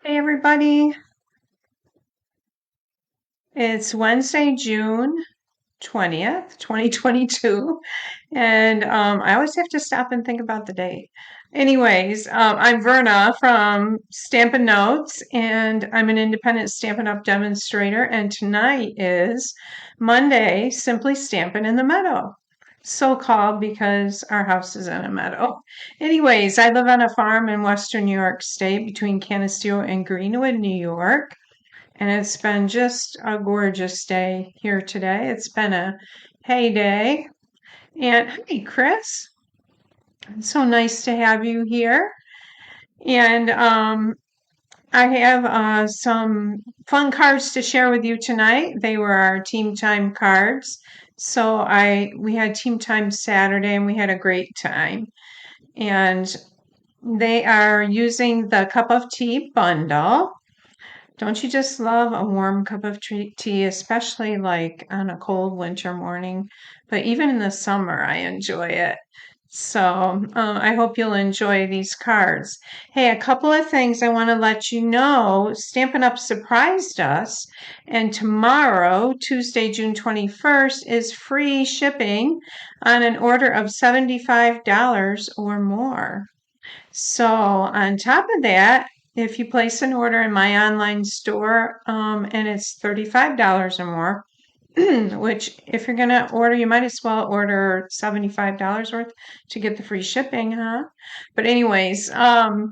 Hey everybody, it's Wednesday, June 20th, 2022, and I always have to stop and think about the date. Anyways, I'm Verna from Stampin' Notes, and I'm an independent Stampin' Up! Demonstrator, and tonight is Monday, Simply Stampin' in the Meadow. So called because our house is in a meadow. Anyways, I live on a farm in western New York State between Canisteo and Greenwood, New York. And it's been just a gorgeous day here today. It's been a heyday. And hey, Chris, it's so nice to have you here. And I have some fun cards to share with you tonight. They were our team time cards. So we had team time Saturday and we had a great time. And they are using the cup of tea bundle. Don't you just love a warm cup of tea, especially like on a cold winter morning? But even in the summer, I enjoy it. So I hope you'll enjoy these cards. Hey, a couple of things I want to let you know. Stampin' Up! Surprised us, and tomorrow, Tuesday, June 21st, is free shipping on an order of $75 or more. So on top of that, if you place an order in my online store, and it's $35 or more, which if you're gonna order, you might as well order $75 worth to get the free shipping, huh? But anyways, I'll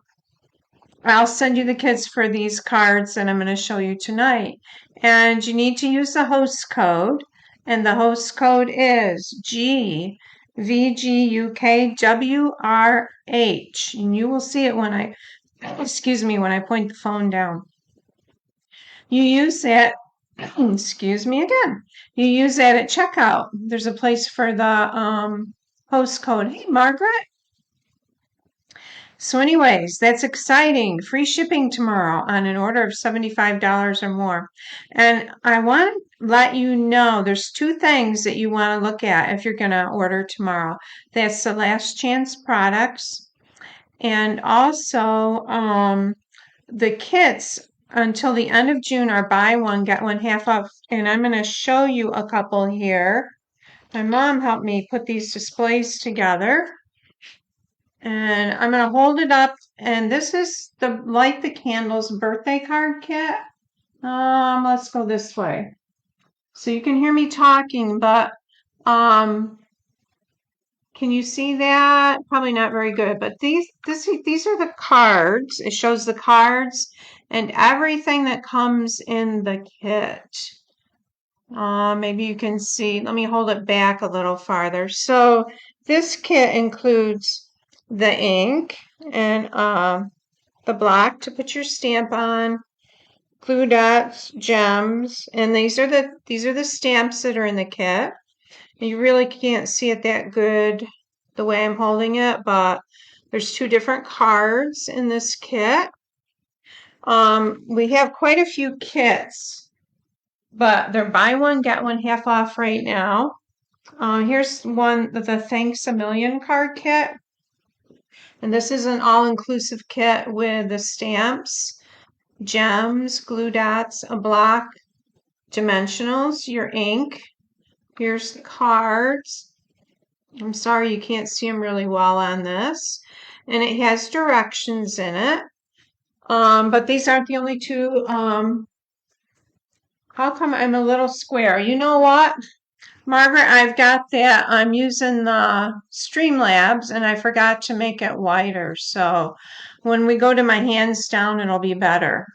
send you the kits for these cards that I'm gonna show you tonight. And you need to use the host code, and the host code is GVGUKWRH. And you will see it when when I point the phone down. You use that, excuse me again. You use that at checkout. There's a place for the host code. Hey, Margaret. So anyways, that's exciting. Free shipping tomorrow on an order of $75 or more. And I want to let you know there's two things that you want to look at if you're going to order tomorrow. That's the last chance products and also the kits until the end of June are buy one, get one half off. And I'm going to show you a couple here. My mom helped me put these displays together. And I'm going to hold it up. And this is the Light the Candles birthday card kit. Let's go this way. So you can hear me talking, but can you see that? Probably not very good, but these are the cards. It shows the cards and everything that comes in the kit. Maybe you can see. Let me hold it back a little farther. So this kit includes the ink and the block to put your stamp on, glue dots, gems, and these are the stamps that are in the kit. You really can't see it that good the way I'm holding it, but there's two different cards in this kit. We have quite a few kits, but they're buy one, get one half off right now. Here's one, the Thanks a Million card kit. And this is an all-inclusive kit with the stamps, gems, glue dots, a block, dimensionals, your ink. Here's the cards. I'm sorry you can't see them really well on this. And it has directions in it. But these aren't the only two. How come I'm a little square? You know what, Margaret, I've got that. I'm using the Streamlabs and I forgot to make it wider. So when we go to my hands down, it'll be better.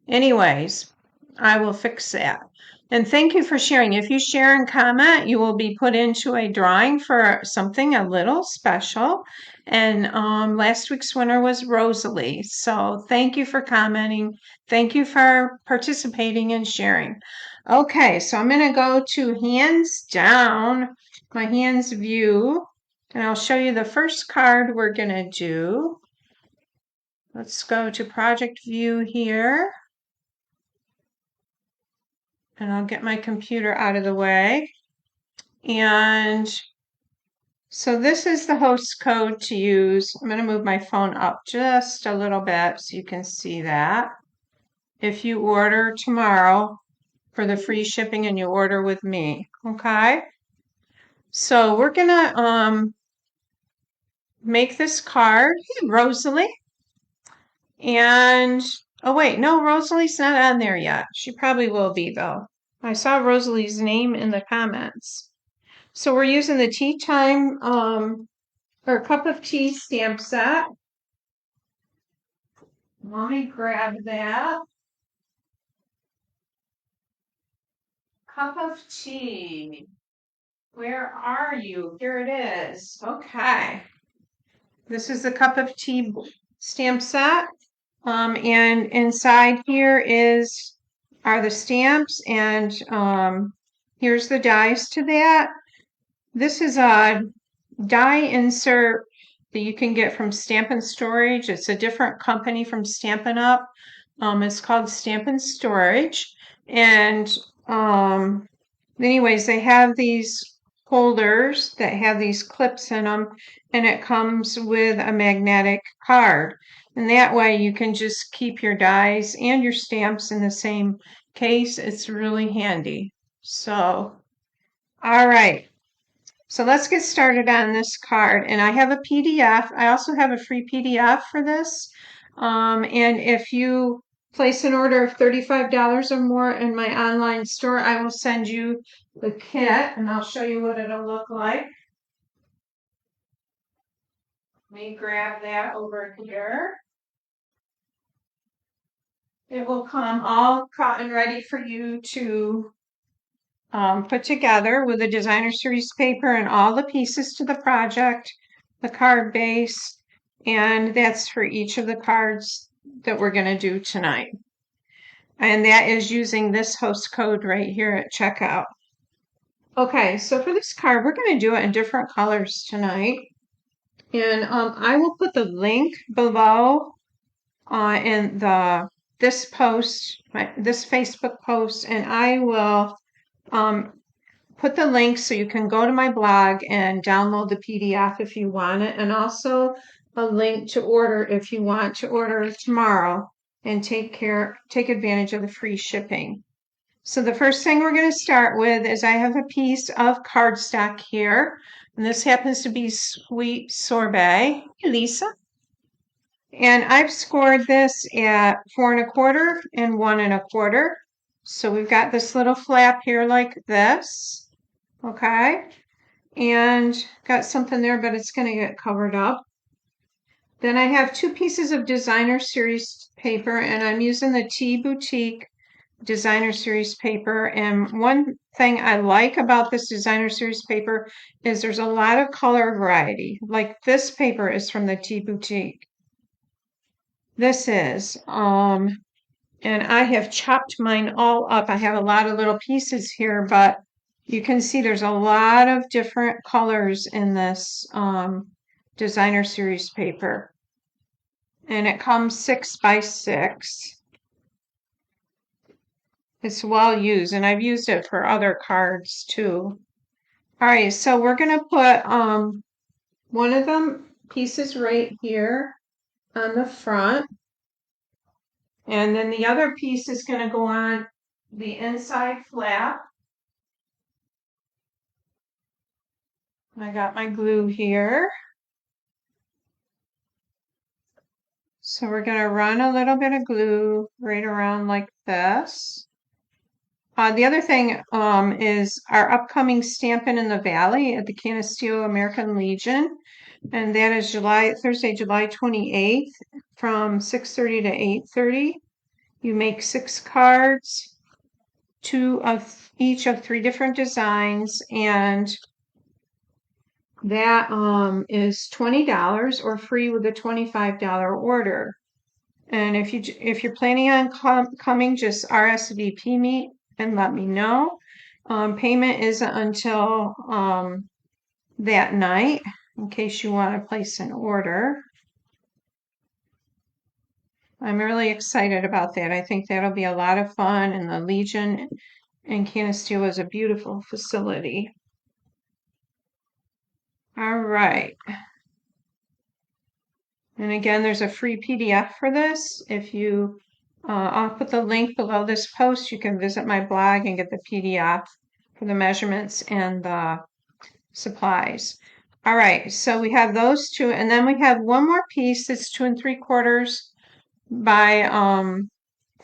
Anyways, I will fix that. And thank you for sharing. If you share and comment, you will be put into a drawing for something a little special. And last week's winner was Rosalie. So thank you for commenting. Thank you for participating and sharing. Okay, so I'm going to go to hands down, my hands view, and I'll show you the first card we're going to do. Let's go to project view here. And I'll get my computer out of the way. And So this is the host code to use. I'm going to move my phone up just a little bit so you can see that. If you order tomorrow for the free shipping and you order with me, okay? So we're going to make this card. Hey, Rosalie. And, oh wait, no, Rosalie's not on there yet. She probably will be though. I saw Rosalie's name in the comments. So we're using the tea time, or cup of tea stamp set. Let me grab that. Cup of tea. Where are you? Here it is. Okay. This is the cup of tea stamp set. And inside here are the stamps, and here's the dies to that. This is a die insert that you can get from Stampin' Storage. It's a different company from Stampin' Up. It's called Stampin' Storage. And anyways, they have these holders that have these clips in them, and it comes with a magnetic card. And that way you can just keep your dies and your stamps in the same case. It's really handy. So, all right. So let's get started on this card. And I have a PDF. I also have a free PDF for this. And if you place an order of $35 or more in my online store, I will send you the kit, and I'll show you what it'll look like. Let me grab that over here. It will come all cut and ready for you to put together with the designer series paper and all the pieces to the project, the card base, and that's for each of the cards that we're going to do tonight. And that is using this host code right here at checkout. Okay, so for this card, we're going to do it in different colors tonight. And I will put the link below in this post, this Facebook post, and I will put the link so you can go to my blog and download the PDF if you want it, and also a link to order if you want to order tomorrow and take advantage of the free shipping. So the first thing we're going to start with is I have a piece of cardstock here, and this happens to be Sweet Sorbet. Hey, Lisa. And I've scored this at 4 1/4 and 1 1/4. So we've got this little flap here like this. Okay. And got something there, but it's going to get covered up. Then I have 2 pieces of designer series paper, and I'm using the Tea Boutique designer series paper. And one thing I like about this designer series paper is there's a lot of color variety. Like this paper is from the Tea Boutique. This is, and I have chopped mine all up. I have a lot of little pieces here, but you can see there's a lot of different colors in this designer series paper. And it comes 6 by 6. It's well used, and I've used it for other cards too. All right, so we're going to put one of them pieces right here on the front. And then the other piece is going to go on the inside flap. I got my glue here. So we're going to run a little bit of glue right around like this. The other thing is our upcoming Stampin' in the Valley at the Canisteo American Legion. And that is Thursday, July 28th from 6:30 to 8:30. You make 6 cards, 2 of each of 3 different designs, and that is $20 or free with a $25 order. And if you're planning on coming, just RSVP me and let me know. Payment isn't until that night, in case you want to place an order. I'm really excited about that. I think that'll be a lot of fun, and the Legion in Canisteo is a beautiful facility. All right. And again, there's a free PDF for this. If you, I'll put the link below this post. You can visit my blog and get the PDF for the measurements and the supplies. All right, so we have those two, and then we have one more piece that's 2 3/4 by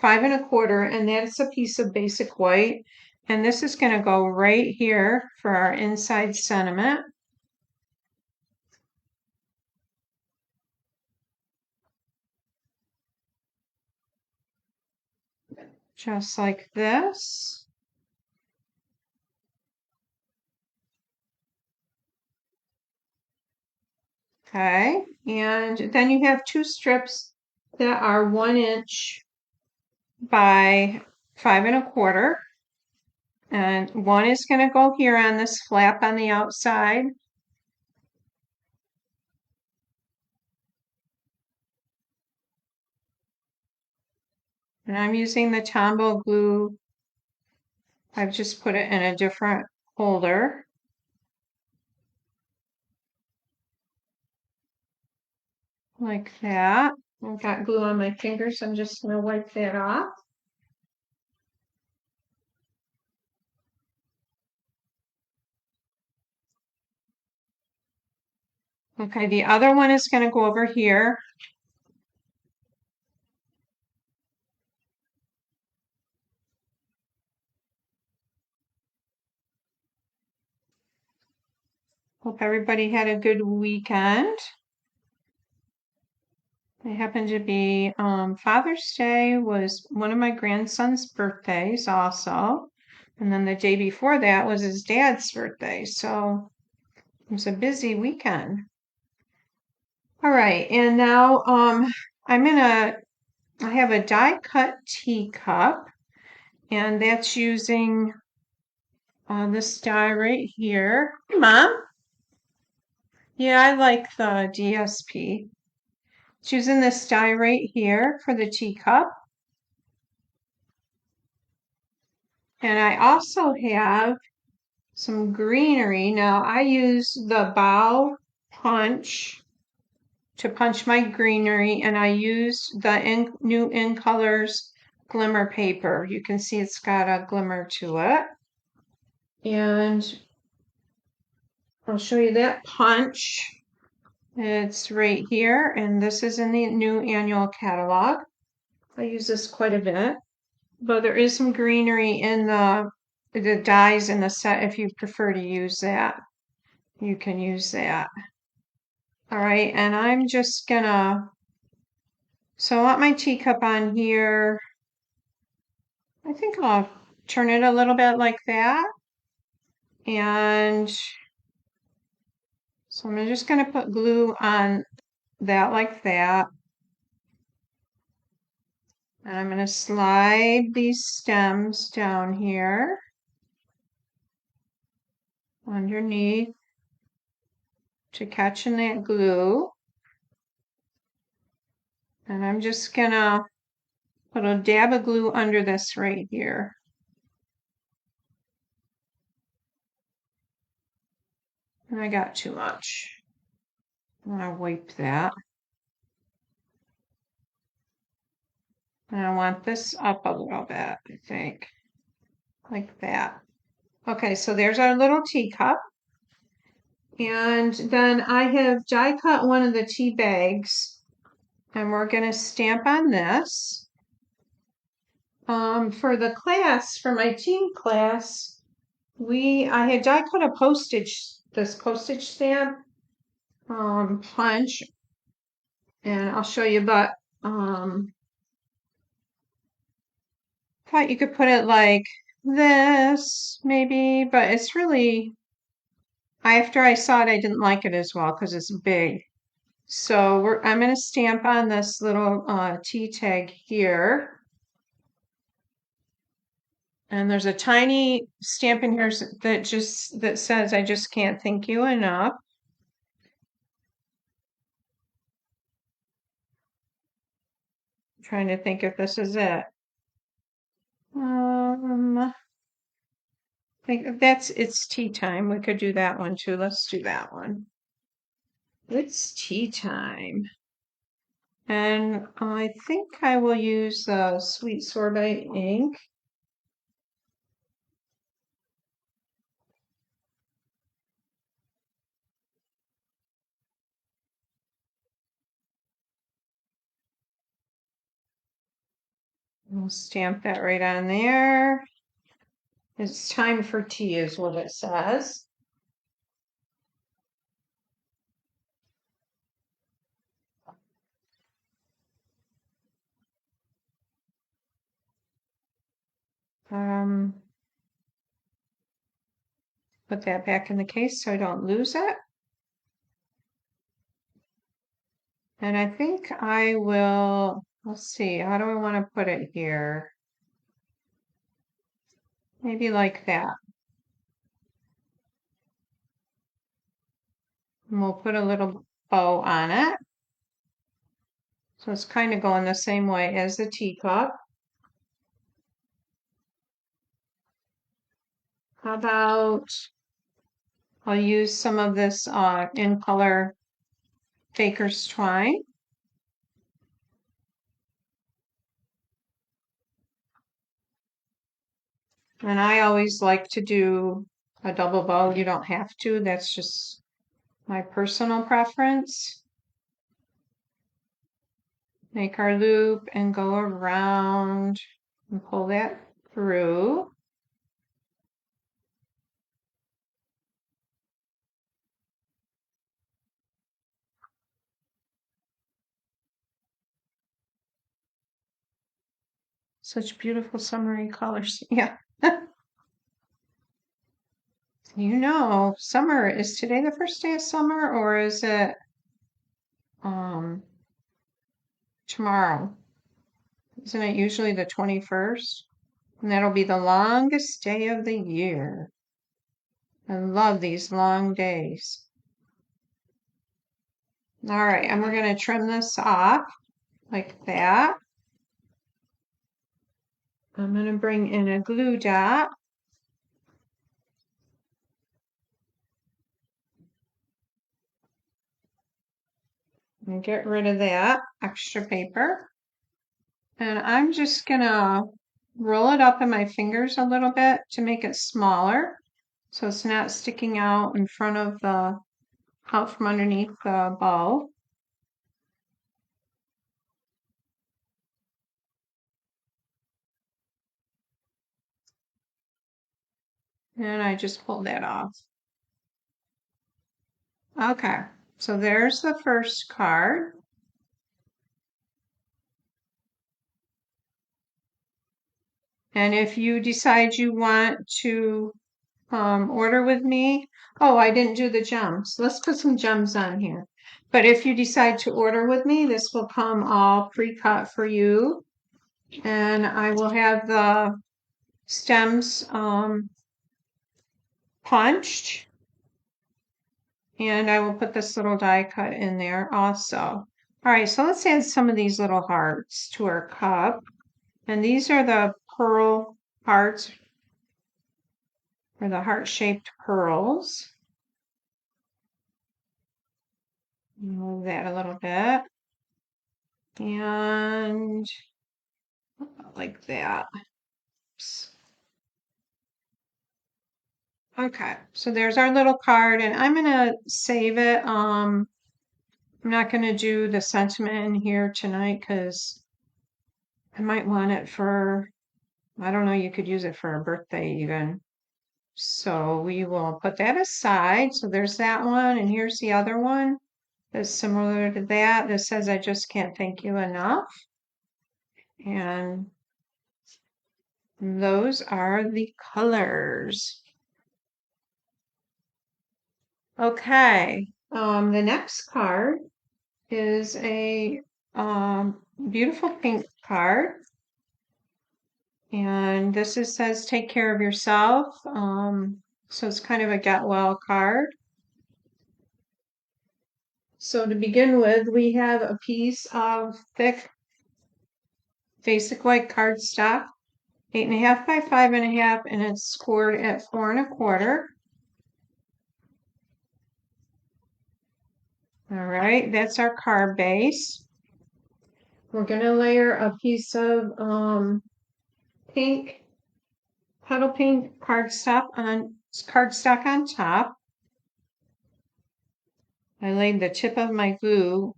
5 1/4, and that's a piece of basic white. And this is going to go right here for our inside sentiment. Just like this. Okay, and then you have two strips that are 1 inch by 5 1/4. And one is going to go here on this flap on the outside. And I'm using the Tombow glue. I've just put it in a different holder. Like that. I've got glue on my fingers. I'm just going to wipe that off. Okay, the other one is going to go over here. Hope everybody had a good weekend. It happened to be Father's Day was one of my grandson's birthdays also. And then the day before that was his dad's birthday. So it was a busy weekend. All right, and now I have a die cut teacup, and that's using this die right here. Hey, Mom. Yeah, I like the DSP. It's using this die right here for the teacup. And I also have some greenery. Now I use the bow punch to punch my greenery, and I used the new In Colors glimmer paper. You can see it's got a glimmer to it. And I'll show you that punch. It's right here, and this is in the new annual catalog. I use this quite a bit, but there is some greenery in the dies in the set. If you prefer to use that, you can use that. All right, and I'm just gonna, so I want my teacup on here. I think I'll turn it a little bit like that. And so I'm just gonna put glue on that like that. And I'm gonna slide these stems down here underneath to catch in that glue. And I'm just gonna put a dab of glue under this right here. And I got too much. I'm gonna wipe that. And I want this up a little bit, I think. Like that. Okay, so there's our little teacup. And then I have die cut one of the tea bags. And we're gonna stamp on this. For the class, for my teen class, I had die cut this postage stamp punch, and I'll show you, but thought you could put it like this maybe, but it's really, after I saw it, I didn't like it as well because it's big. So I'm going to stamp on this little T tag here. And there's a tiny stamp in here that says, "I just can't thank you enough." I'm trying to think if this is it. I think it's tea time. We could do that one too. Let's do that one. It's tea time. And I think I will use sweet sorbet ink. We'll stamp that right on there. It's time for tea is what it says. Put that back in the case so I don't lose it. And I think I will, let's see, how do I want to put it here? Maybe like that. And we'll put a little bow on it. So it's kind of going the same way as the teacup. How about I'll use some of this in color Baker's Twine. And I always like to do a double bow. You don't have to. That's just my personal preference. Make our loop and go around and pull that through. Such beautiful summery colors. Yeah. You know, summer, is today the first day of summer or is it tomorrow? Isn't it usually the 21st? And that'll be the longest day of the year. I love these long days. All right, and we're going to trim this off like that. I'm going to bring in a glue dot. And get rid of that extra paper. And I'm just going to roll it up in my fingers a little bit to make it smaller. So it's not sticking out in front of out from underneath the bow. And I just pulled that off. Okay, so there's the first card. And if you decide you want to order with me, oh, I didn't do the gems. Let's put some gems on here. But if you decide to order with me, this will come all pre-cut for you. And I will have the stems punched. And I will put this little die cut in there also. All right, so let's add some of these little hearts to our cup. And these are the pearl hearts, or the heart-shaped pearls. Move that a little bit. And like that. Oops. Okay, so there's our little card, and I'm gonna save it. I'm not gonna do the sentiment in here tonight because I might want it for, I don't know, you could use it for a birthday even. So we will put that aside. So there's that one, and here's the other one that's similar to that. That says, I just can't thank you enough. And those are the colors. Okay, the next card is a beautiful pink card. And this says, take care of yourself. So it's kind of a get well card. So to begin with, we have a piece of thick basic white cardstock, 8.5 by 5.5, and it's scored at 4 1/4. All right, that's our card base. We're going to layer a piece of pink, puddle pink cardstock on top. I laid the tip of my glue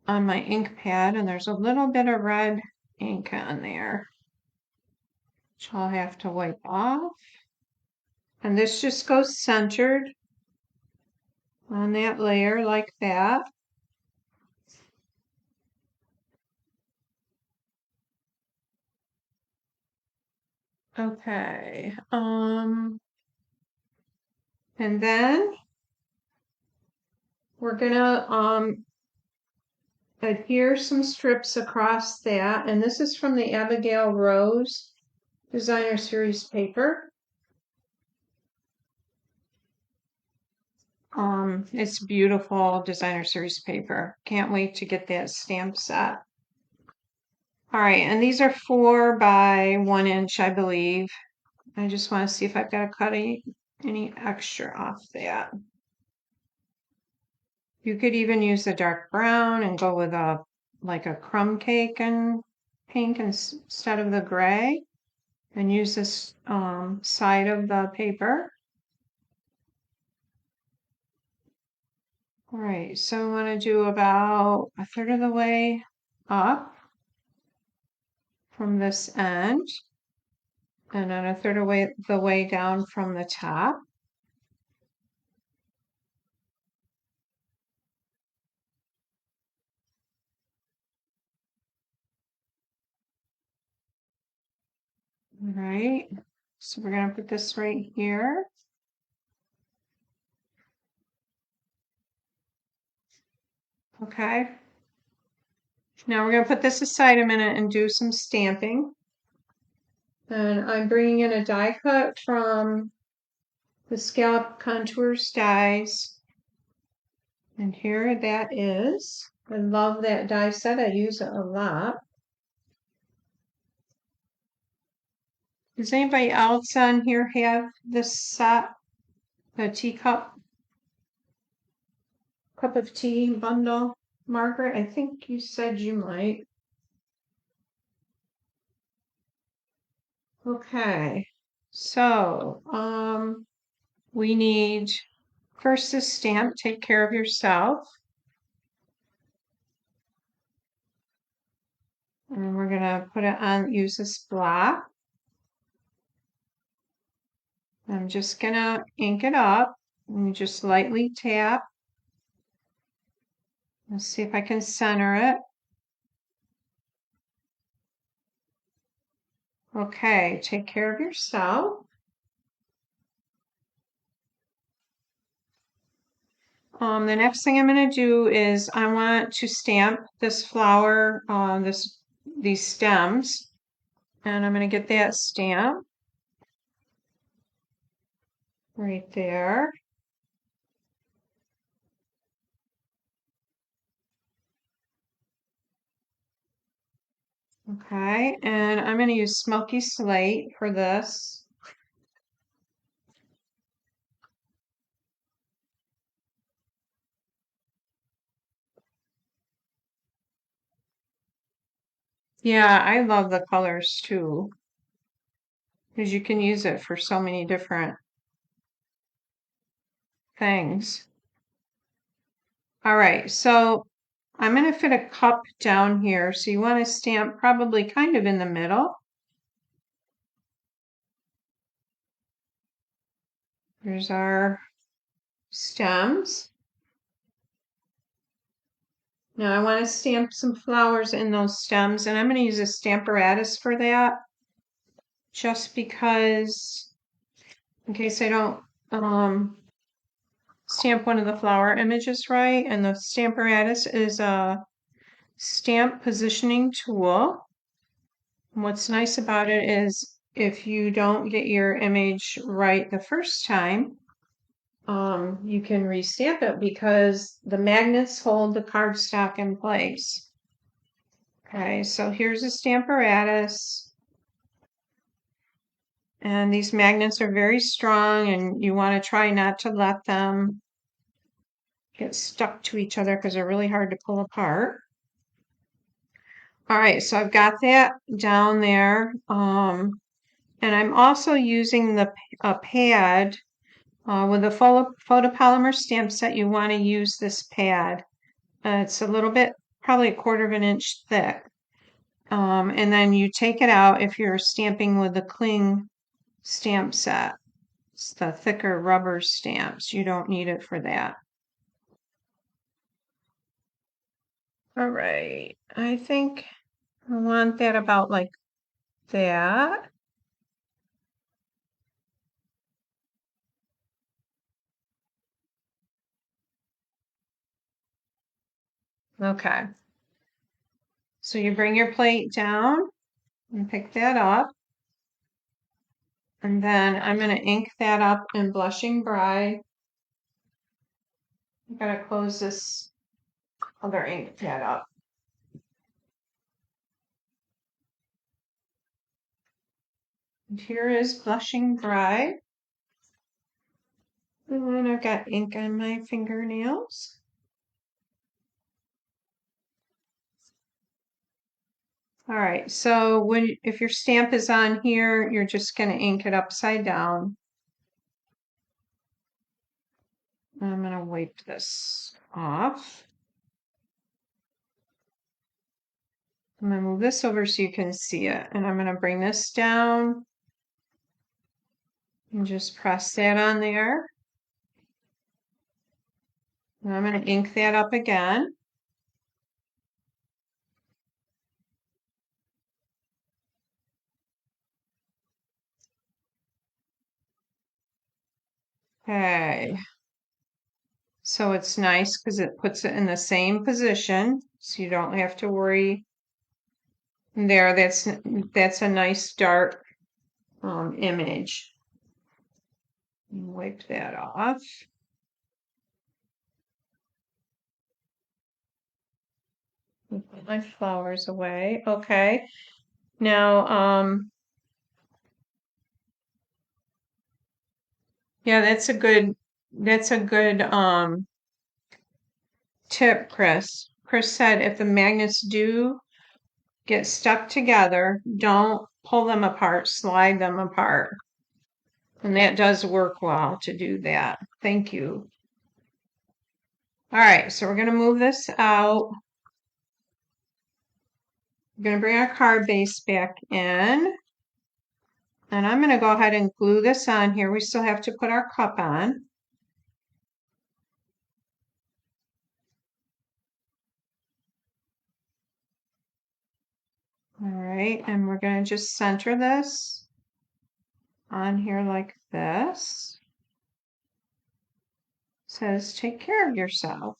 on my ink pad, and there's a little bit of red ink on there, which I'll have to wipe off. And this just goes centered on that layer like that. Okay. And then we're gonna adhere some strips across that, and this is from the Abigail Rose Designer Series paper. It's beautiful Designer Series paper. Can't wait to get that stamp set. All right, and these are 4 by 1 inch, I believe. I just want to see if I've got to cut any extra off that. You could even use the dark brown and go with like a crumb cake and pink instead of the gray, and use this side of the paper. All right, so I want to do about 1/3 of the way up from this end, and then 1/3 of the way down from the top. All right, so we're going to put this right here. Okay. Now we're going to put this aside a minute and do some stamping. And I'm bringing in a die cut from the Scallop Contours dies. And here that is. I love that die set. I use it a lot. Does anybody else on here have this set? The teacup, cup of tea bundle? Margaret, I think you said you might. Okay, so we need first this stamp, Take Care of Yourself. And we're gonna put it on, use this block. I'm just gonna ink it up and just lightly tap. Let's see if I can center it. Okay, take care of yourself. The next thing I'm going to do is I want to stamp this flower, these stems, and I'm going to get that stamp right there. Okay, and I'm going to use Smoky Slate for this. Yeah, I love the colors too, because you can use it for so many different things. All right, so I'm going to fit a cup down here. So you want to stamp probably kind of in the middle. Here's our stems. Now I want to stamp some flowers in those stems, and I'm going to use a Stamparatus for that, just because, in case I don't stamp one of the flower images right. And the Stamparatus is a stamp positioning tool. And what's nice about it is if you don't get your image right the first time, you can restamp it because the magnets hold the cardstock in place. Okay, so here's a Stamparatus. And these magnets are very strong, and you want to try not to let them get stuck to each other because they're really hard to pull apart. All right, so I've got that down there. And I'm also using a pad with a photopolymer stamp set. You want to use this pad. It's a little bit, probably a quarter of an inch thick. And then you take it out if you're stamping with the cling stamp set. It's the thicker rubber stamps. You don't need it for that. All right, I think I want that about like that. Okay. So you bring your plate down and pick that up. And then I'm going to ink that up in Blushing Bride. I'm going to close this other ink pad up. And here is Blushing Bride. And then I've got ink on my fingernails. All right, so if your stamp is on here, you're just going to ink it upside down. I'm going to wipe this off. I'm going to move this over so you can see it. And I'm going to bring this down and just press that on there. And I'm going to ink that up again. Okay. So it's nice because it puts it in the same position, so you don't have to worry. There, that's a nice dark image. Wipe that off. Put my flowers away. Okay. Now, yeah, that's a good tip, Chris. Chris said if the magnets do get stuck together, don't pull them apart, slide them apart. And that does work well to do that. Thank you. All right, so we're going to move this out. We're going to bring our card base back in. And I'm going to go ahead and glue this on here. We still have to put our cup on. All right, and we're going to just center this on here like this. It says, take care of yourself.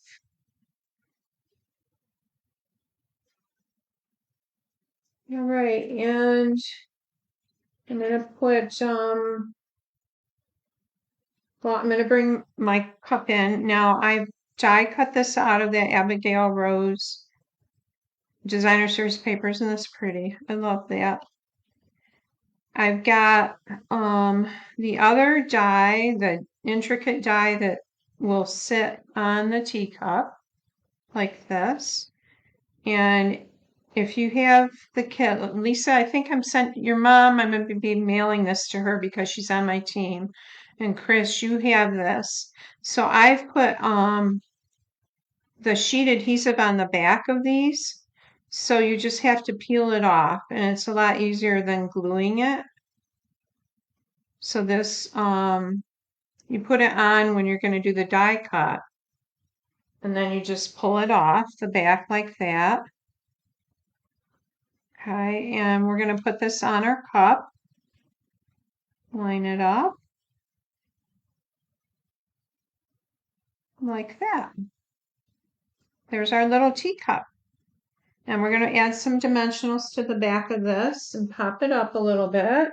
All right, and I'm going to put, well, I'm going to bring my cup in. Now, I've die cut this out of the Abigail Rose designer series papers, and that's pretty. I love that. I've got the other die, the intricate die that will sit on the teacup like this. And if you have the kit, Lisa, I think your mom, I'm going to be mailing this to her because she's on my team. And Chris, you have this. So I've put the sheet adhesive on the back of these. So you just have to peel it off, and it's a lot easier than gluing it. So this, you put it on when you're going to do the die cut, and then you just pull it off the back like that. Okay, and we're going to put this on our cup, line it up like that. There's our little teacup. And we're going to add some dimensionals to the back of this and pop it up a little bit.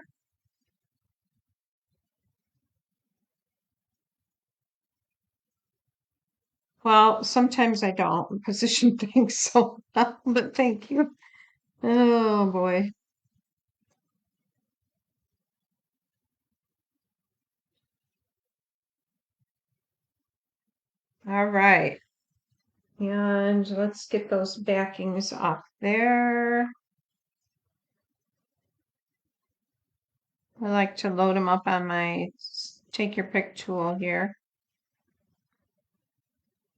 Well, sometimes I don't position things so well, but thank you. Oh boy. All right. And let's get those backings off there. I like to load them up on my take your pick tool here.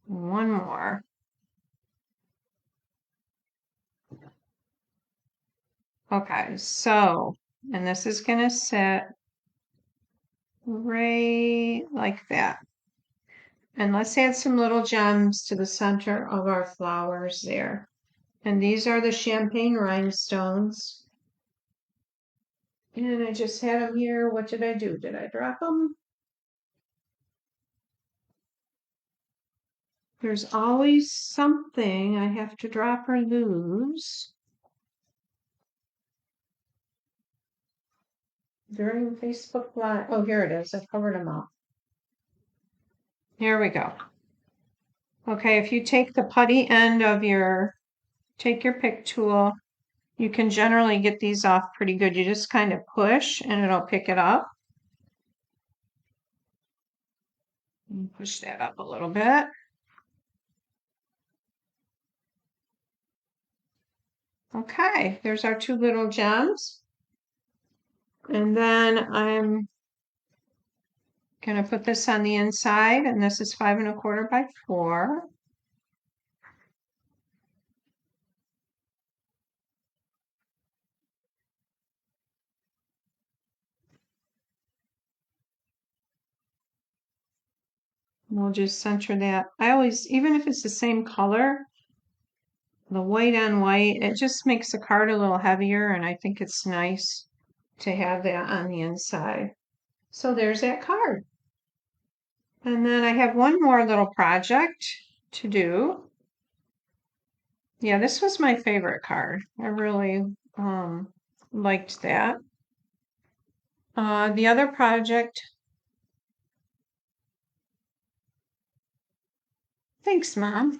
One more. Okay, so, and this is going to sit right like that. And let's add some little gems to the center of our flowers there. And these are the champagne rhinestones. And I just had them here. What did I do? Did I drop them? There's always something I have to drop or lose during Facebook Live. Oh, here it is. I covered them up. Here we go. Okay, if you take the putty end of your, take your pick tool, you can generally get these off pretty good. You just kind of push and it'll pick it up. Push that up a little bit. Okay, there's our two little gems. And then I'm gonna put this on the inside, and this is 5 1/4 by 4. We'll just center that. I always, even if it's the same color, the white on white, it just makes the card a little heavier, and I think it's nice to have that on the inside. So there's that card. And then I have one more little project to do. Yeah, this was my favorite card. I really liked that. The other project, thanks, Mom.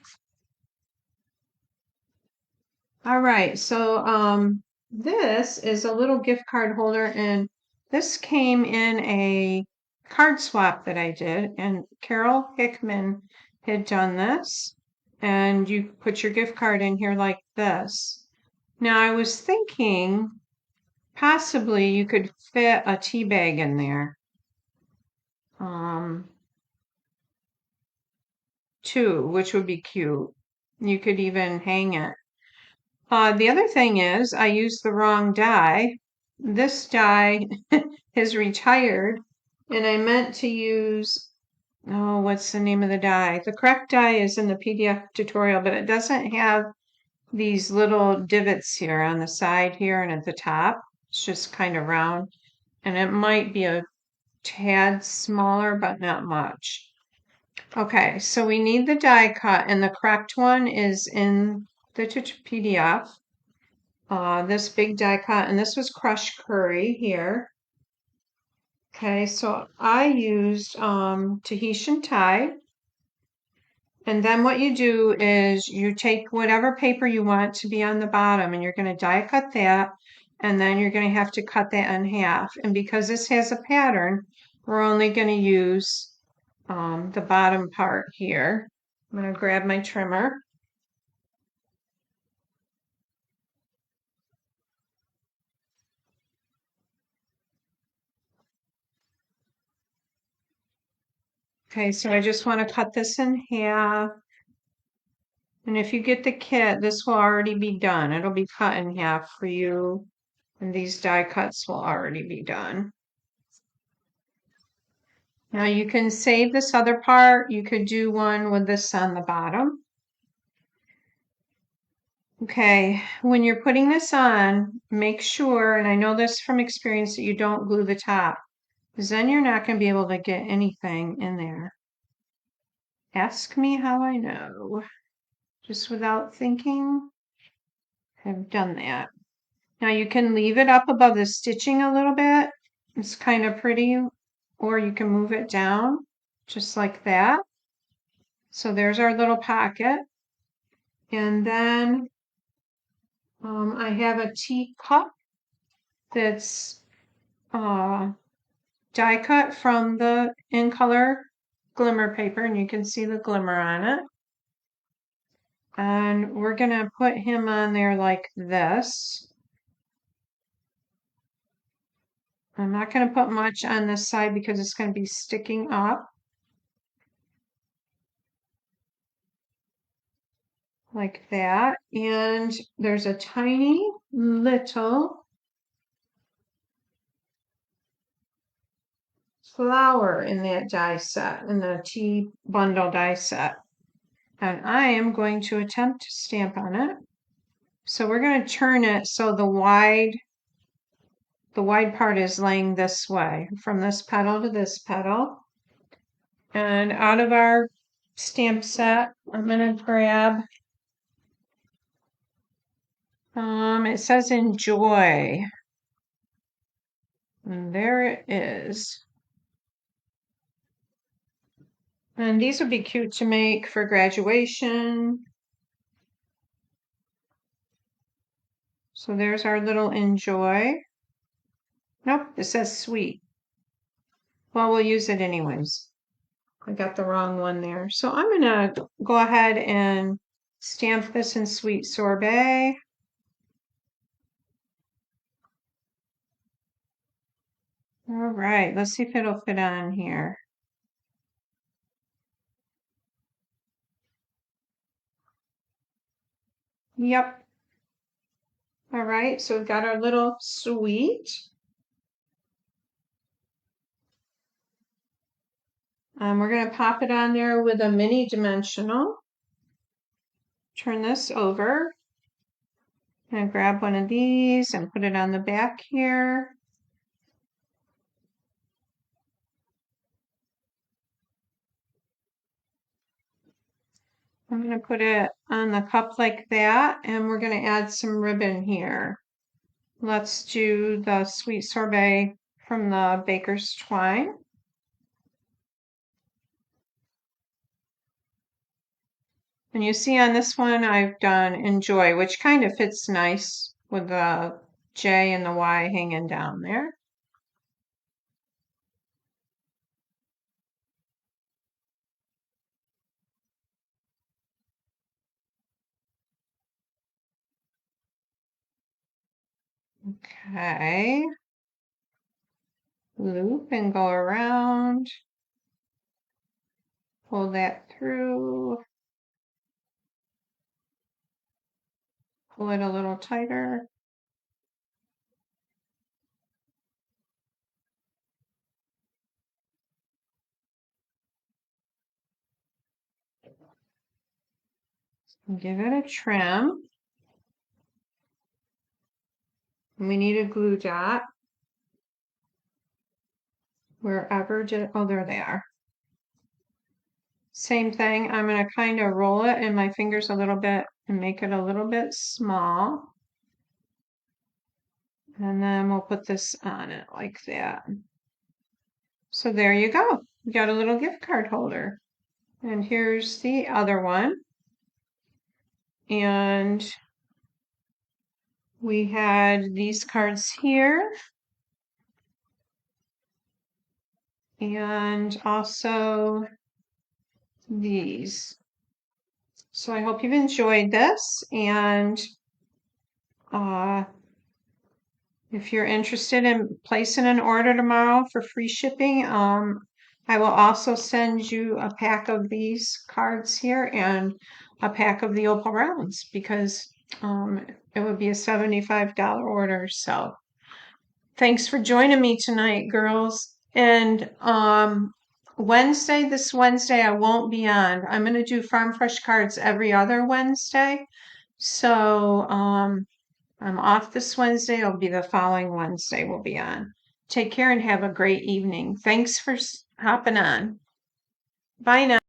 All right, so this is a little gift card holder, and this came in a card swap that I did, and Carol Hickman had done this, and you put your gift card in here like this. Now, I was thinking possibly you could fit a tea bag in there. Too, which would be cute. You could even hang it. The other thing is I used the wrong die. This die is retired, and I meant to use, oh, what's the name of the die? The correct die is in the PDF tutorial, but it doesn't have these little divots here on the side here and at the top. It's just kind of round, and it might be a tad smaller, but not much. Okay, so we need the die cut, and the correct one is in the PDF. This big die cut, and this was crushed curry here. Okay, so I used Tahitian Thai. And then what you do is you take whatever paper you want to be on the bottom, and you're going to die cut that, and then you're going to have to cut that in half. And because this has a pattern, we're only going to use the bottom part here. I'm going to grab my trimmer. Okay, so I just want to cut this in half. And if you get the kit, this will already be done. It'll be cut in half for you. And these die cuts will already be done. Now you can save this other part. You could do one with this on the bottom. Okay, when you're putting this on, make sure, and I know this from experience, that you don't glue the top, because then you're not going to be able to get anything in there. Ask me how I know. Just without thinking, I've done that. Now you can leave it up above the stitching a little bit. It's kind of pretty, or you can move it down just like that. So there's our little pocket. And then I have a teacup that's die cut from the in color glimmer paper, and you can see the glimmer on it. And we're going to put him on there like this. I'm not going to put much on this side because it's going to be sticking up. Like that. And there's a tiny little flower in that die set, in the tea bundle die set. And I am going to attempt to stamp on it. So we're going to turn it so the wide part is laying this way, from this petal to this petal. And out of our stamp set, I'm going to grab, it says enjoy. And there it is. And these would be cute to make for graduation. So there's our little enjoy. Nope, it says sweet. Well, we'll use it anyways. I got the wrong one there. So I'm going to go ahead and stamp this in sweet sorbet. All right, let's see if it'll fit on here. Yep. All right, so we've got our little sweet. We're going to pop it on there with a mini dimensional. Turn this over and grab one of these and put it on the back here. I'm going to put it on the cup like that, and we're going to add some ribbon here. Let's do the sweet sorbet from the baker's twine. And you see on this one, I've done enjoy, which kind of fits nice with the J and the Y hanging down there. Okay. Loop and go around. Pull that through. Pull it a little tighter. Give it a trim. We need a glue dot. Wherever, oh, there they are. Same thing, I'm going to kind of roll it in my fingers a little bit and make it a little bit small. And then we'll put this on it like that. So there you go. We got a little gift card holder. And here's the other one. And we had these cards here. And also these. So I hope you've enjoyed this, and if you're interested in placing an order tomorrow for free shipping, I will also send you a pack of these cards here and a pack of the opal rounds, because it would be a $75 order. So thanks for joining me tonight, girls. And this Wednesday, I won't be on. I'm going to do Farm Fresh cards every other Wednesday. So I'm off this Wednesday. It'll be the following Wednesday we'll be on. Take care and have a great evening. Thanks for hopping on. Bye now.